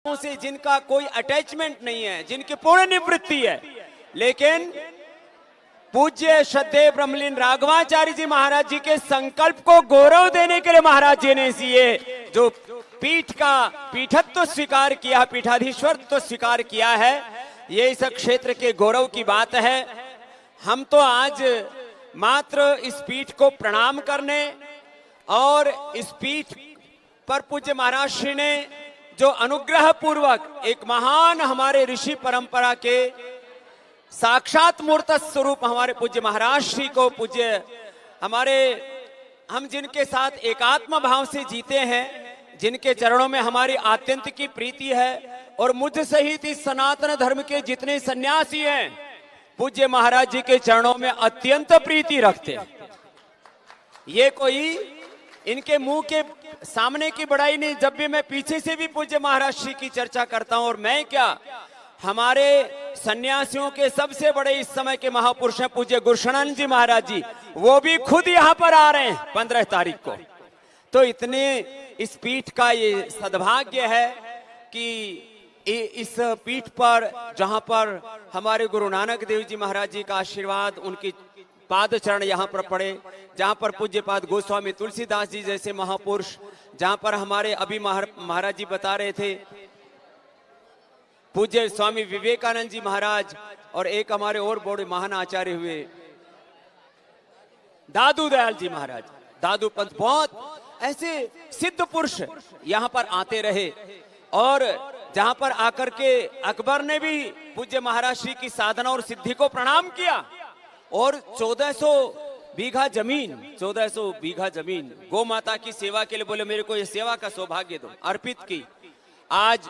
से जिनका कोई अटैचमेंट नहीं है, जिनकी पूर्ण निवृत्ति है, लेकिन पूज्य श्रद्धेय ब्रह्मलीन राघवाचार्य जी महाराज जी के संकल्प को गौरव देने के लिए महाराज जी ने ये जो पीठ का पीठत्व स्वीकार किया, पीठाधीश्वर तो स्वीकार किया है, ये इस क्षेत्र के गौरव की बात है। हम तो आज मात्र इस पीठ को प्रणाम करने और इस पीठ पर पूज्य महाराज श्री ने जो अनुग्रह पूर्वक एक महान हमारे ऋषि परंपरा के साक्षात मूर्त स्वरूप हमारे पूज्य महाराज श्री को पूज्य हमारे हम जिनके साथ एकात्म भाव से जीते हैं, जिनके चरणों में हमारी आत्यंत की प्रीति है और मुझ सहित इस सनातन धर्म के जितने सन्यासी हैं पूज्य महाराज जी के चरणों में अत्यंत प्रीति रखते हैं। ये कोई इनके मुंह के सामने की बड़ाई नहीं, जब भी मैं पीछे से भी पूज्य महाराज श्री की चर्चा करता हूं, और मैं क्या हमारे सन्यासियों के सबसे बड़े इस समय के महापुरुष हैं पूज्य गुरुशरण जी महाराज जी, वो भी खुद यहां पर आ रहे हैं 15 तारीख को। तो इतने इस पीठ का ये सद्भाग्य है कि इस पीठ पर जहां पर हमारे गुरु नानक देव जी महाराज जी का आशीर्वाद, उनकी पाद चरण यहाँ पर पड़े, जहाँ पर पूज्य पाद गोस्वामी तुलसीदास जी जैसे महापुरुष, जहाँ पर हमारे अभी महाराज जी बता रहे थे पूज्य स्वामी विवेकानंद जी महाराज, और एक हमारे और बड़े महान आचार्य हुए दादू दयाल जी महाराज, दादू पंथ, बहुत ऐसे सिद्ध पुरुष यहाँ पर आते रहे। और जहाँ पर आकर के अकबर ने भी पूज्य महाराज श्री की साधना और सिद्धि को प्रणाम किया, और 1400 बीघा जमीन गौ माता की सेवा के लिए बोले मेरे को ये सेवा का सौभाग्य दो, अर्पित की। आज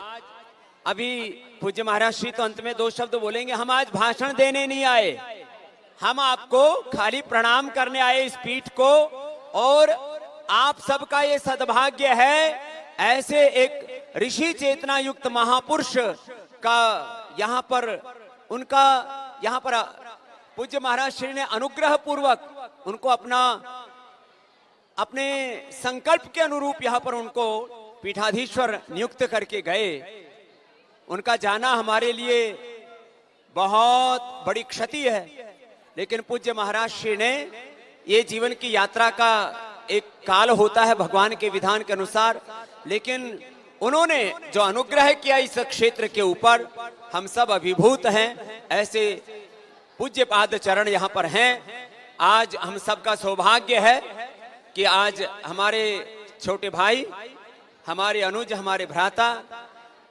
अभी पूज्य महाराज श्री तो अंत में 2 शब्द बोलेंगे, हम आज भाषण देने नहीं आए, हम आपको खाली प्रणाम करने आए इस पीठ को। और आप सबका ये सद्भाग्य है, ऐसे एक ऋषि चेतना युक्त महापुरुष का यहाँ पर उनका यहाँ पर पूज्य महाराज श्री ने अनुग्रह पूर्वक उनको अपने संकल्प के अनुरूप यहाँ पर उनको पीठाधीश्वर नियुक्त करके गए। उनका जाना हमारे लिए बहुत बड़ी क्षति है, लेकिन पूज्य महाराज श्री ने ये जीवन की यात्रा का एक काल होता है भगवान के विधान के अनुसार, लेकिन उन्होंने जो अनुग्रह किया इस क्षेत्र के ऊपर, हम सब अभिभूत हैं। ऐसे पूज्य पाद चरण यहाँ पर हैं। आज हम सबका सौभाग्य है कि आज हमारे छोटे भाई, हमारे अनुज, हमारे भ्राता,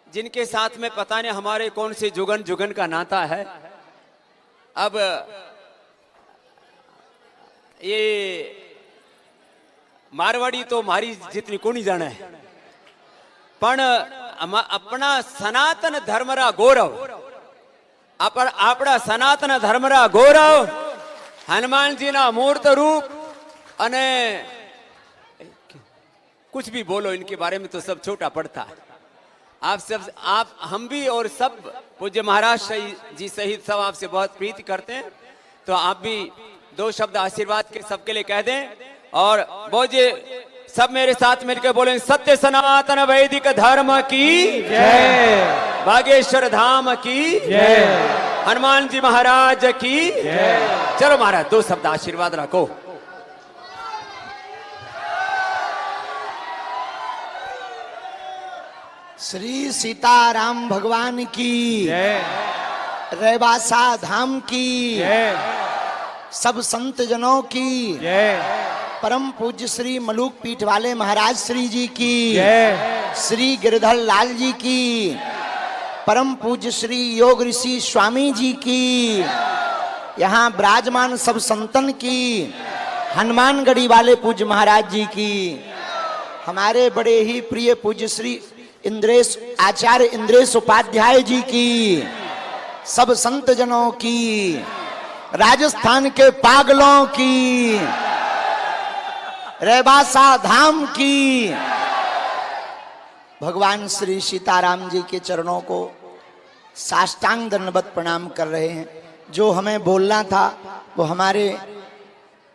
जिनके साथ में पता नहीं हमारे कौन से जुगन जुगन का नाता है। अब ये मारवाड़ी तो मारी जितनी कोनी जाने है, पण अपना सनातन धर्मरा गौरव, अपना सनातन धर्मरा गौरव हनुमान जी ना मूर्त रूप, अने कुछ भी बोलो इनके बारे में तो सब छोटा पड़ता है। आप हम भी और सब पूज्य महाराज जी सहित सब आपसे बहुत प्रीति करते हैं, तो आप भी 2 शब्द आशीर्वाद के सबके लिए कह दें। और बोझे सब मेरे साथ मिलकर बोलें, सत्य सनातन वैदिक धर्म की जय, बागेश्वर धाम की जय, हनुमान जी महाराज की जय। चलो महाराज 2 शब्द आशीर्वाद रखो। श्री सीताराम भगवान की जय, रेवासा धाम की जय, सब संत जनों की जय, परम पूज्य श्री मलूक पीठ वाले महाराज श्री जी की जय, श्री गिरधर लाल जी की, परम पूज्य श्री योग ऋषि स्वामी जी की, यहाँ विराजमान सब संतन की, हनुमानगढ़ी वाले पूज्य महाराज जी की, हमारे बड़े ही प्रिय पूज्य श्री इंद्रेश आचार्य इंद्रेश उपाध्याय जी की, सब संत जनों की, राजस्थान के पागलों की, रेवासा धाम की, भगवान श्री सीताराम जी के चरणों को साष्टांग दंडवत प्रणाम कर रहे हैं। जो हमें बोलना था वो हमारे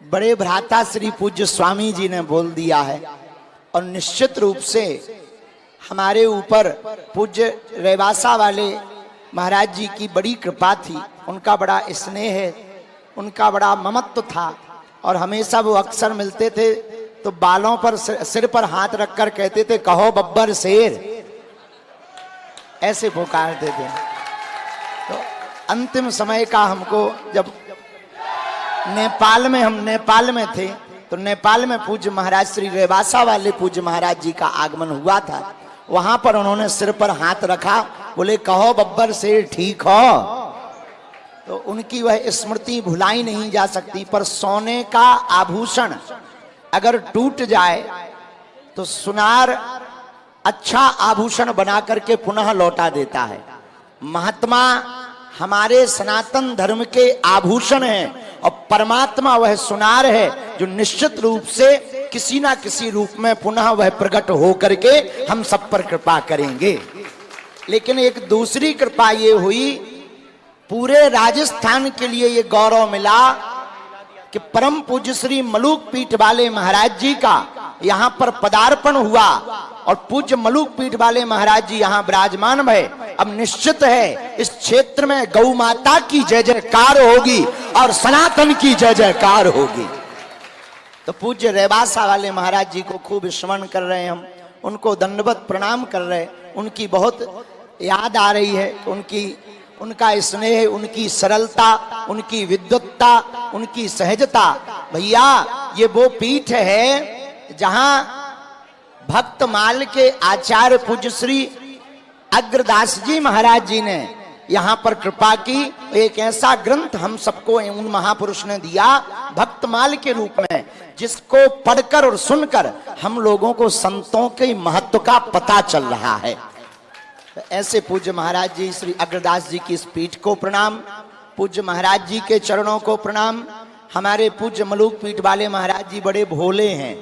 बड़े भ्राता श्री पूज्य स्वामी जी ने बोल दिया है, और निश्चित रूप से हमारे ऊपर पूज्य रेवासा वाले महाराज जी की बड़ी कृपा थी, उनका बड़ा स्नेह है, उनका बड़ा ममत्व था और हमेशा वो अक्सर मिलते थे तो बालों पर सिर पर हाथ रखकर कहते थे कहो बब्बर शेर, ऐसे पुकारते थे। तो अंतिम समय का हमको जब हम नेपाल में थे तो नेपाल में पूज्य महाराज श्री रेवासा वाले पूज्य महाराज जी का आगमन हुआ था। वहां पर उन्होंने सिर पर हाथ रखा, बोले कहो बब्बर शेर ठीक हो। तो उनकी वह स्मृति भुलाई नहीं जा सकती। पर सोने का आभूषण अगर टूट जाए तो सुनार अच्छा आभूषण बना करके पुनः लौटा देता है। महात्मा हमारे सनातन धर्म के आभूषण हैं और परमात्मा वह सुनार है जो निश्चित रूप से किसी ना किसी रूप में पुनः वह प्रकट हो करके हम सब पर कृपा करेंगे। लेकिन एक दूसरी कृपा ये हुई, पूरे राजस्थान के लिए ये गौरव मिला कि परम पूज्य श्री मलूक पीठ वाले महाराज जी का यहाँ पर पदार्पण हुआ और पूज्य मलूक पीठ वाले महाराज जी यहाँ विराजमान भय। अब निश्चित है इस क्षेत्र में गौ माता की जय जयकार होगी और सनातन की जय जयकार होगी। तो पूज्य रेवासा वाले महाराज जी को खूब स्मरण कर रहे हैं हम, उनको दंडवत प्रणाम कर रहे हैं। उनकी बहुत याद आ रही है, उनका स्नेह, उनकी सरलता, उनकी विद्वत्ता, उनकी सहजता। भैया ये वो पीठ है जहां भक्तमाल के आचार्य पूज्य श्री अग्रदास जी महाराज जी ने यहाँ पर कृपा की। एक ऐसा ग्रंथ हम सबको उन महापुरुष ने दिया भक्तमाल के रूप में, जिसको पढ़कर और सुनकर हम लोगों को संतों के महत्व का पता चल रहा है। ऐसे पूज्य महाराज जी श्री अग्रदास जी की इस पीठ को प्रणाम, पूज्य महाराज जी के चरणों को प्रणाम। हमारे पूज्य मलूक पीठ वाले महाराज जी बड़े भोले हैं,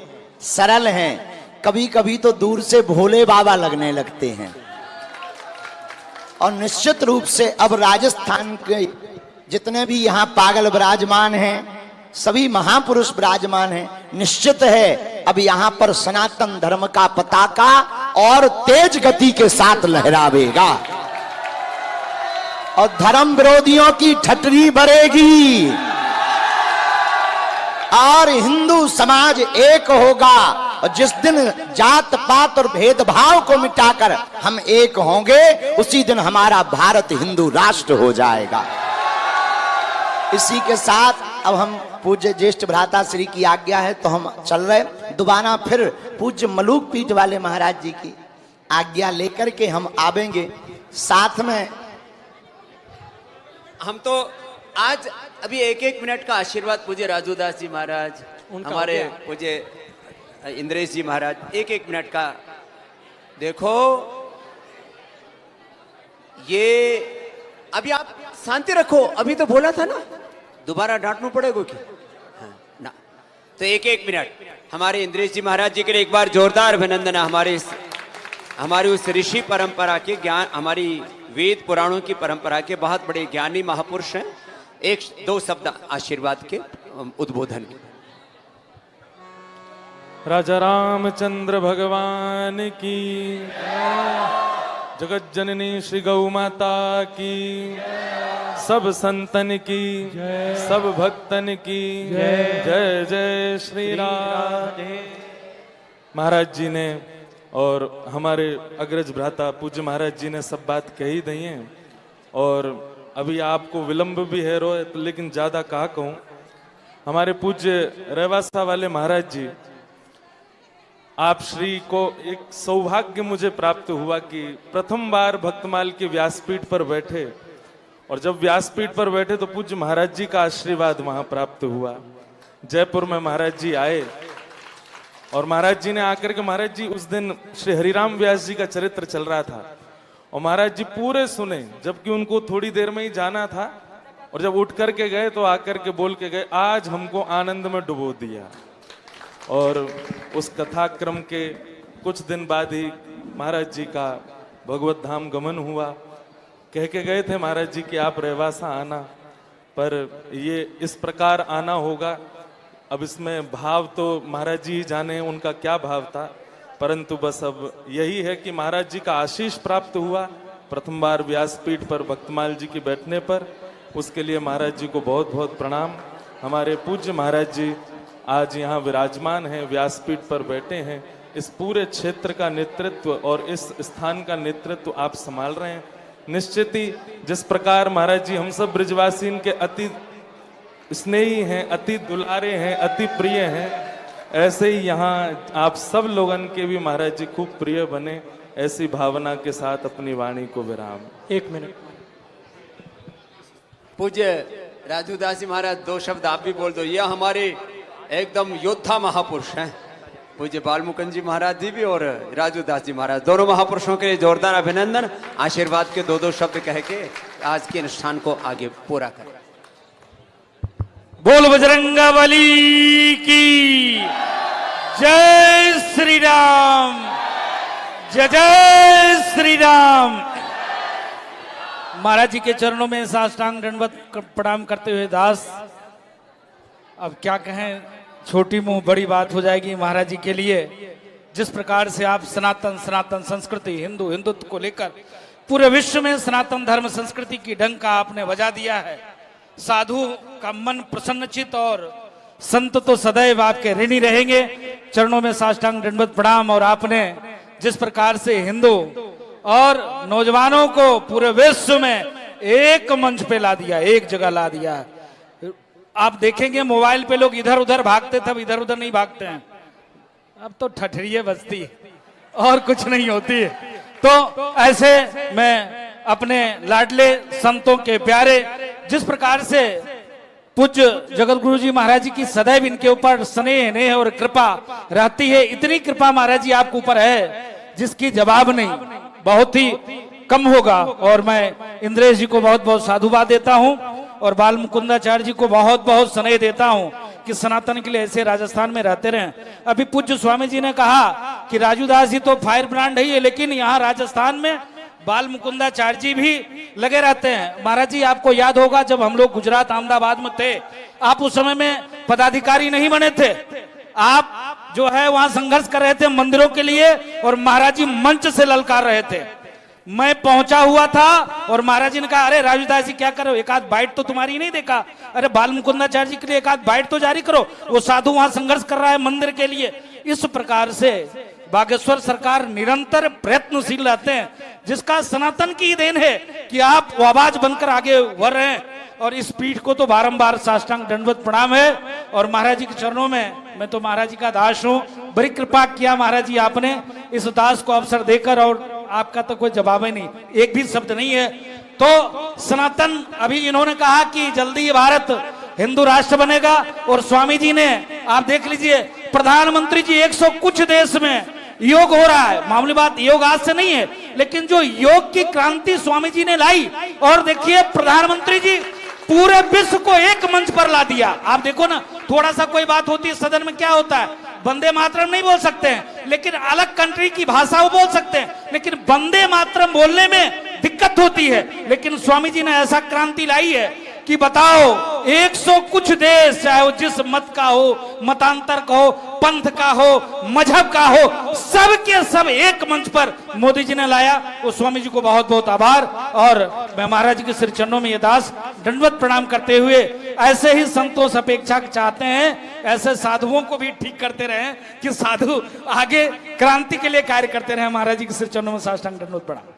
सरल हैं, कभी कभी तो दूर से भोले बाबा लगने लगते हैं। और निश्चित रूप से अब राजस्थान के जितने भी यहाँ पागल विराजमान हैं, सभी महापुरुष विराजमान हैं। निश्चित है अब यहाँ पर सनातन धर्म का पताका और तेज गति के साथ लहरावेगा और धर्म विरोधियों की ठटरी भरेगी और हिंदू समाज एक होगा। और जिस दिन जात पात और भेदभाव को मिटाकर हम एक होंगे, उसी दिन हमारा भारत हिंदू राष्ट्र हो जाएगा। इसी के साथ अब हम पूज्य ज्येष्ठ भ्राता श्री की आज्ञा है तो हम चल रहे, दोबारा फिर पूज्य मलूक पीठ वाले महाराज जी की आज्ञा लेकर के हम आवेंगे। साथ में हम तो आज अभी एक एक मिनट का आशीर्वाद पूज्य राजूदास जी महाराज, हमारे पूज्य इंद्रेश जी महाराज, एक एक मिनट का। देखो ये अभी आप शांति रखो, अभी तो बोला था ना, दोबारा डांटना पड़ेगा क्या? हाँ, ना तो एक एक मिनट हमारे इंद्रेश जी महाराज जी के लिए एक बार जोरदार अभिनंदन। हमारी उस ऋषि परंपरा के ज्ञान, हमारी वेद पुराणों की परंपरा के बहुत बड़े ज्ञानी महापुरुष हैं। एक दो शब्द आशीर्वाद के उद्बोधन के। राजा रामचंद्र भगवान की, जगत जननी श्री गौ माता की, सब संतन की, सब भक्तन की जय जय श्री राम। महाराज जी ने और हमारे अग्रज भ्राता पूज्य महाराज जी ने सब बात कही दी है और अभी आपको विलंब भी है रोहित, लेकिन ज्यादा कहा कहूं। हमारे पूज्य रेवासा वाले महाराज जी, आप श्री को एक सौभाग्य मुझे प्राप्त हुआ कि प्रथम बार भक्तमाल के व्यासपीठ पर बैठे और जब व्यासपीठ पर बैठे तो पूज्य महाराज जी का आशीर्वाद वहां प्राप्त हुआ। जयपुर में महाराज जी आए और महाराज जी ने आकर के, महाराज जी उस दिन श्री हरिराम व्यास जी का चरित्र चल रहा था और महाराज जी पूरे सुने, जबकि उनको थोड़ी देर में ही जाना था। और जब उठ करके गए तो आकर के बोल के गए, आज हमको आनंद में डुबो दिया। और उस कथाक्रम के कुछ दिन बाद ही महाराज जी का भगवत धाम गमन हुआ। कह के गए थे महाराज जी कि आप रेवासा आना, पर ये इस प्रकार आना होगा। अब इसमें भाव तो महाराज जी ही जाने उनका क्या भाव था, परंतु बस अब यही है कि महाराज जी का आशीष प्राप्त हुआ प्रथम बार व्यासपीठ पर भक्तमाल जी के बैठने पर। उसके लिए महाराज जी को बहुत बहुत प्रणाम। हमारे पूज्य महाराज जी आज यहाँ विराजमान हैं, व्यासपीठ पर बैठे हैं। इस पूरे क्षेत्र का नेतृत्व और इस स्थान का नेतृत्व आप संभाल रहे हैं। निश्चित ही जिस प्रकार महाराज जी हम सब ब्रजवासी के अति स्नेही हैं, अति दुलारे हैं, अति प्रिय हैं, ऐसे ही यहाँ आप सब लोगन के भी महाराज जी खूब प्रिय बने, ऐसी भावना के साथ अपनी वाणी को विराम। 1 मिनट। पूज्य राजूदास जी महाराज 2 शब्द आप भी बोल दो। यह हमारे एकदम योद्धा महापुरुष हैं, पूज्य बालमुकुंद जी महाराज जी भी और राजूदास जी महाराज, दोनों महापुरुषों के लिए जोरदार अभिनंदन। आशीर्वाद के 2-2 शब्द कह के आज के अनुष्ठान को आगे पूरा करें। बोल बजरंगबली की जय श्री राम, जय जय श्री राम। महाराज जी के चरणों में साष्टांग दंडवत प्रणाम करते हुए दास, अब क्या कहें, छोटी मुंह बड़ी बात हो जाएगी महाराज जी के लिए। जिस प्रकार से आप सनातन संस्कृति, हिंदुत्व को लेकर पूरे विश्व में सनातन धर्म संस्कृति की डंका आपने बजा दिया है। साधु का मन प्रसन्नचित और संत तो सदैव आपके ऋणी रहेंगे। चरणों में साष्टांग दंडवत प्रणाम। और आपने जिस प्रकार से हिंदू और नौजवानों को पूरे विश्व में एक मंच पे ला दिया, एक जगह ला दिया। आप देखेंगे मोबाइल पे लोग इधर उधर भागते थे, अब इधर उधर नहीं भागते हैं, अब तो ठठरिये बजती और कुछ नहीं होती। तो ऐसे मैं अपने लाडले संतों के प्यारे, जिस प्रकार से पूज्य जगत गुरु जी महाराज जी की सदैव इनके ऊपर स्नेह नेह और कृपा रहती है, इतनी कृपा महाराज जी आपके ऊपर है जिसकी जवाब नहीं, बहुत ही कम होगा। और मैं इंद्रेश जी को बहुत बहुत साधुवाद देता हूं और बाल मुकुंदाचार्य जी को बहुत बहुत स्नेह देता हूं कि सनातन के लिए ऐसे राजस्थान में रहते रहें। अभी पूज्य स्वामी जी ने कहा कि राजूदास जी तो फायर ब्रांड है, लेकिन यहाँ राजस्थान में बाल मुकुंदाचार्य जी भी लगे रहते हैं। महाराज जी आपको याद होगा जब हम लोग गुजरात अहमदाबाद में थे, आप उस समय में पदाधिकारी नहीं बने थे, आप जो है वहां संघर्ष कर रहे थे मंदिरों के लिए और महाराज जी मंच से ललकार रहे थे। मैं पहुंचा हुआ था और महाराज जी ने कहा, अरे राजूदास जी क्या करो, एक आध बाइट तो तुम्हारी नहीं देखा, अरे बाल मुकुंदाचार्य जी के लिए एक आध बाइट तो जारी करो, वो साधु वहां संघर्ष कर रहा है मंदिर के लिए। इस प्रकार से बागेश्वर सरकार निरंतर प्रयत्नशील रहते हैं, जिसका सनातन की देन है कि आप वो आवाज बनकर आगे बढ़ रहे हैं। और इस पीठ को तो बारंबार साष्टांग दंडवत प्रणाम है। और महाराज जी के चरणों में मैं तो महाराज जी का दास हूं, बड़ी कृपा किया महाराज जी आपने इस दास को अवसर देकर, और आपका तो कोई जवाब ही नहीं, एक भी शब्द नहीं है। तो सनातन, अभी इन्होंने कहा कि जल्दी ये भारत हिंदू राष्ट्र बनेगा, और स्वामी जी ने, आप देख लीजिए प्रधानमंत्री जी 100 कुछ देश में योग हो रहा है। मामूली बात, योग आज से नहीं है, लेकिन जो योग की क्रांति स्वामी जी ने लाई, और देखिए प्रधानमंत्री जी पूरे विश्व को एक मंच पर ला दिया। आप देखो ना, थोड़ा सा कोई बात होती है सदन में, क्या होता है, वंदे मातरम नहीं बोल सकते हैं, लेकिन अलग कंट्री की भाषा वो बोल सकते हैं, लेकिन वंदे मातरम बोलने में दिक्कत होती है। लेकिन स्वामी जी ने ऐसा क्रांति लाई है कि बताओ 100 कुछ देश, चाहे वो जिस मत का हो, मतांतर का हो, पंथ का हो, मजहब का हो, सब के सब एक मंच पर मोदी जी ने लाया। वो स्वामी जी को बहुत बहुत आभार। और मैं महाराज जी के श्री चरणों में ये दास दंडवत प्रणाम करते हुए, ऐसे ही संतोष अपेक्षा चाहते हैं, ऐसे साधुओं को भी ठीक करते रहे कि साधु आगे क्रांति के लिए कार्य करते रहे। महाराज जी के श्री चरणों में साष्टांग दंडवत प्रणाम।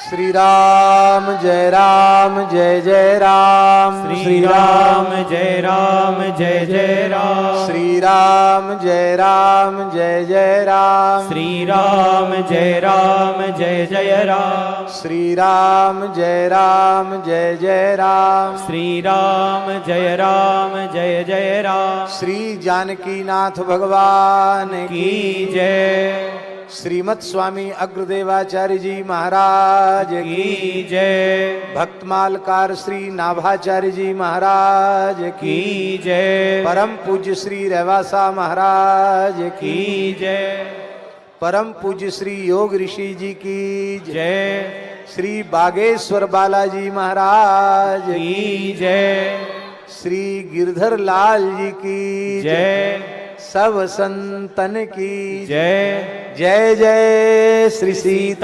श्री राम जय राम जय जय राम, श्री राम जय राम जय जय राम, श्री राम जय राम जय जय राम, श्री राम जय राम जय जय राम, श्री राम जय राम जय जय राम, श्री राम जय राम जय जय राम, श्री जानकी नाथ भगवान की जय, श्रीमद स्वामी अग्रदेवाचार्य जी महाराज की जय, भक्तमालकार श्री नाभाचार्य जी महाराज की जय, परम पूज्य श्री रेवासा महाराज की जय, परम पूज्य श्री योग ऋषि जी की जय, श्री बागेश्वर बालाजी महाराज की जय, श्री गिरधर लाल जी की जय, सब संतन की जय। जय जय श्री सीताराम,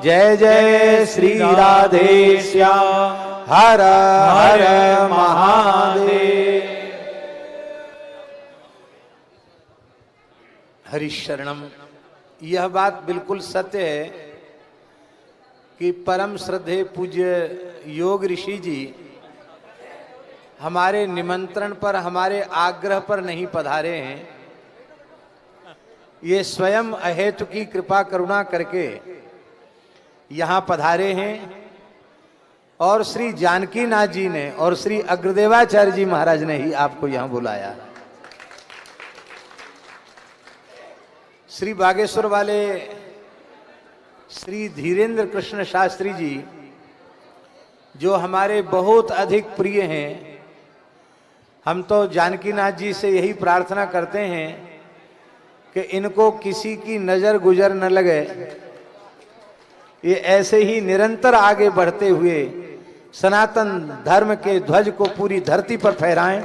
जय जय श्री राधेश्याम, हर हर महादेव। हरिशरणम। यह बात बिल्कुल सत्य है कि परम श्रद्धेय पूज्य योग ऋषि जी हमारे निमंत्रण पर, हमारे आग्रह पर नहीं पधारे हैं। ये स्वयं अहेतु की कृपा करुणा करके यहाँ पधारे हैं और श्री जानकीनाथ जी ने और श्री अग्रदेवाचार्य जी महाराज ने ही आपको यहाँ बुलाया। श्री बागेश्वर वाले श्री धीरेन्द्र कृष्ण शास्त्री जी जो हमारे बहुत अधिक प्रिय हैं, हम तो जानकीनाथ जी से यही प्रार्थना करते हैं कि इनको किसी की नजर गुजर न लगे, ये ऐसे ही निरंतर आगे बढ़ते हुए सनातन धर्म के ध्वज को पूरी धरती पर फहराएं।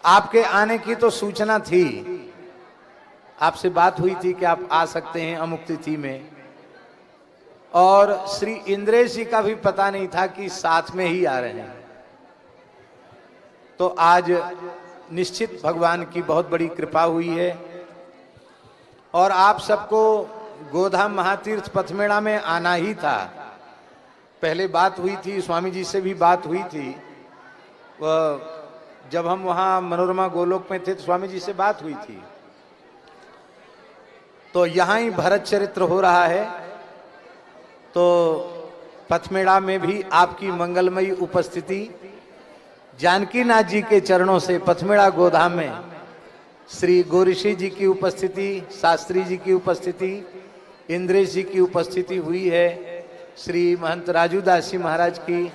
आपके आने की तो सूचना थी, आपसे बात हुई थी कि आप आ सकते हैं अमुक तिथि में, और श्री इंद्रेश जी का भी पता नहीं था कि साथ में ही आ रहे हैं। तो आज निश्चित भगवान की बहुत बड़ी कृपा हुई है और आप सबको गोधाम महातीर्थ पथमेड़ा में आना ही था। पहले बात हुई थी, स्वामी जी से भी बात हुई थी, जब हम वहाँ मनोरमा गोलोक में थे तो स्वामी जी से बात हुई थी। तो यहाँ ही भरत चरित्र हो रहा है, तो पथमेड़ा में भी आपकी मंगलमयी उपस्थिति, जानकीनाथ जी के चरणों से पथमेड़ा गोधाम में श्री गौरीशी जी की उपस्थिति, शास्त्री जी की उपस्थिति, इंद्रेश जी की उपस्थिति हुई है, श्री महंत राजू दास जी महाराज की,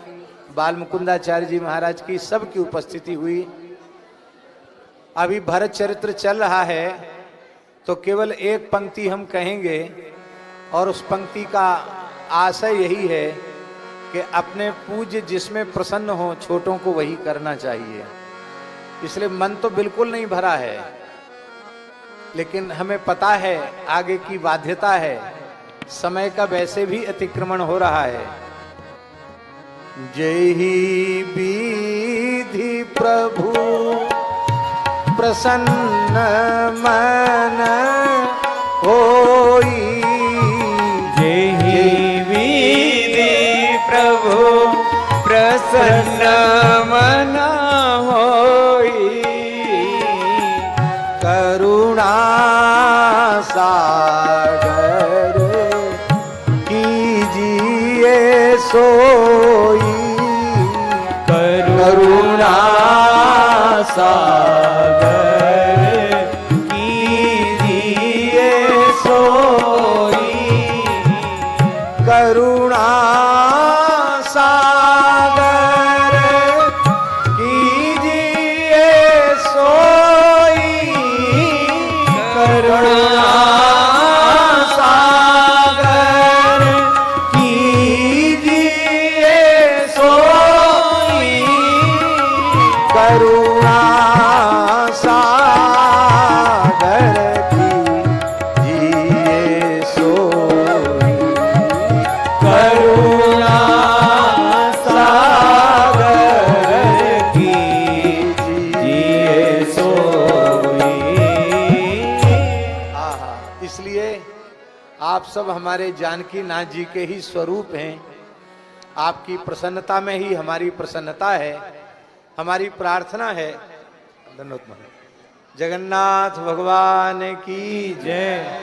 बाल मुकुंदाचार्य जी महाराज की, सबकी उपस्थिति हुई। अभी भरत चरित्र चल रहा है तो केवल एक पंक्ति हम कहेंगे और उस पंक्ति का आशय यही है कि अपने पूज्य जिसमें प्रसन्न हो, छोटों को वही करना चाहिए। इसलिए मन तो बिल्कुल नहीं भरा है, लेकिन हमें पता है आगे की बाध्यता है, समय का वैसे भी अतिक्रमण हो रहा है। जय ही विधि प्रभु प्रसन्न मन होई, जय विधि प्रभु प्रसन्न मन होई, करुणा सागर कीजिए सोई, करुणा सागर कीजिए सोई, करुणा सागर कीजिए सोई, करुणा सागर कीजिए सोई, करुणा सागर कीजिए सोई, करुणा सागर कीजिए सोई। इसलिए आप सब हमारे जानकीनाथ जी के ही स्वरूप हैं। आपकी प्रसन्नता में ही हमारी प्रसन्नता है, हमारी प्रार्थना है। धन्यवाद महाराज। जगन्नाथ भगवान की जय।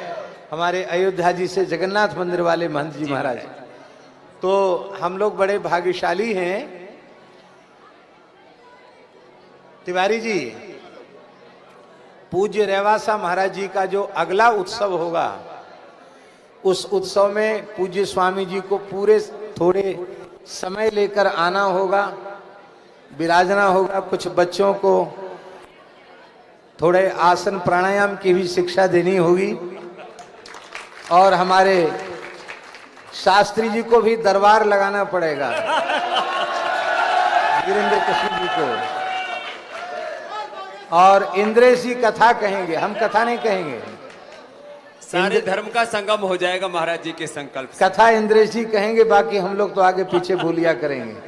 हमारे अयोध्या जी से जगन्नाथ मंदिर वाले महंत जी महाराज, तो हम लोग बड़े भाग्यशाली हैं। तिवारी जी, पूज्य रेवासा महाराज जी का जो अगला उत्सव होगा, उस उत्सव में पूज्य स्वामी जी को पूरे थोड़े समय लेकर आना होगा, विराजना होगा। कुछ बच्चों को थोड़े आसन प्राणायाम की भी शिक्षा देनी होगी, और हमारे शास्त्री जी को भी दरबार लगाना पड़ेगा, वीरेंद्र कृष्ण जी को। और इंद्रेश जी कथा कहेंगे, हम कथा नहीं कहेंगे, सारे धर्म का संगम हो जाएगा महाराज जी के संकल्प से। कथा इंद्रेश जी कहेंगे, बाकी हम लोग तो आगे पीछे बोलिया करेंगे।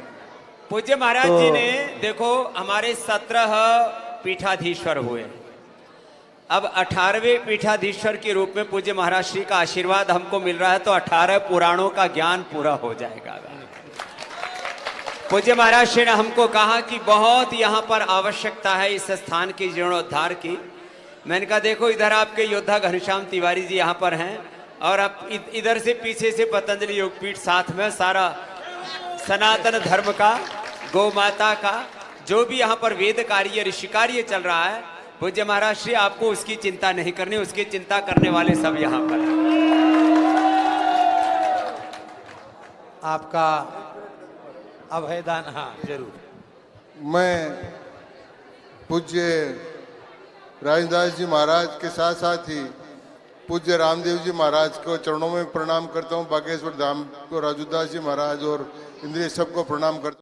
पूज्य महाराज जी ने देखो हमारे 17 पीठाधीश्वर हुए, अब 18वें पीठाधीश्वर के रूप में पूज्य महाराज श्री का आशीर्वाद हमको मिल रहा है, तो 18 पुराणों का ज्ञान पूरा हो जाएगा। पूज्य महाराज श्री ने हमको कहा कि बहुत यहाँ पर आवश्यकता है इस स्थान की जीर्णोद्धार की। मैंने कहा देखो इधर आपके योद्धा घनश्याम तिवारी जी यहाँ पर हैं, और अब इधर से पीछे से पतंजलि योगपीठ साथ में, सारा सनातन धर्म का, गौ माता का जो भी यहाँ पर वेद कार्य ऋषि कार्य चल रहा है, पूज्य महाराज श्री आपको उसकी चिंता नहीं करनी, उसकी चिंता करने वाले सब यहाँ पर हैं। आपका अभयदान, हाँ जरूर। मैं पूज्य राजदास जी महाराज के साथ साथ ही पूज्य रामदेव जी महाराज को चरणों में प्रणाम करता हूँ। बागेश्वर धाम को राजूदास जी महाराज और इंद्रिय सबको प्रणाम करता हूँ।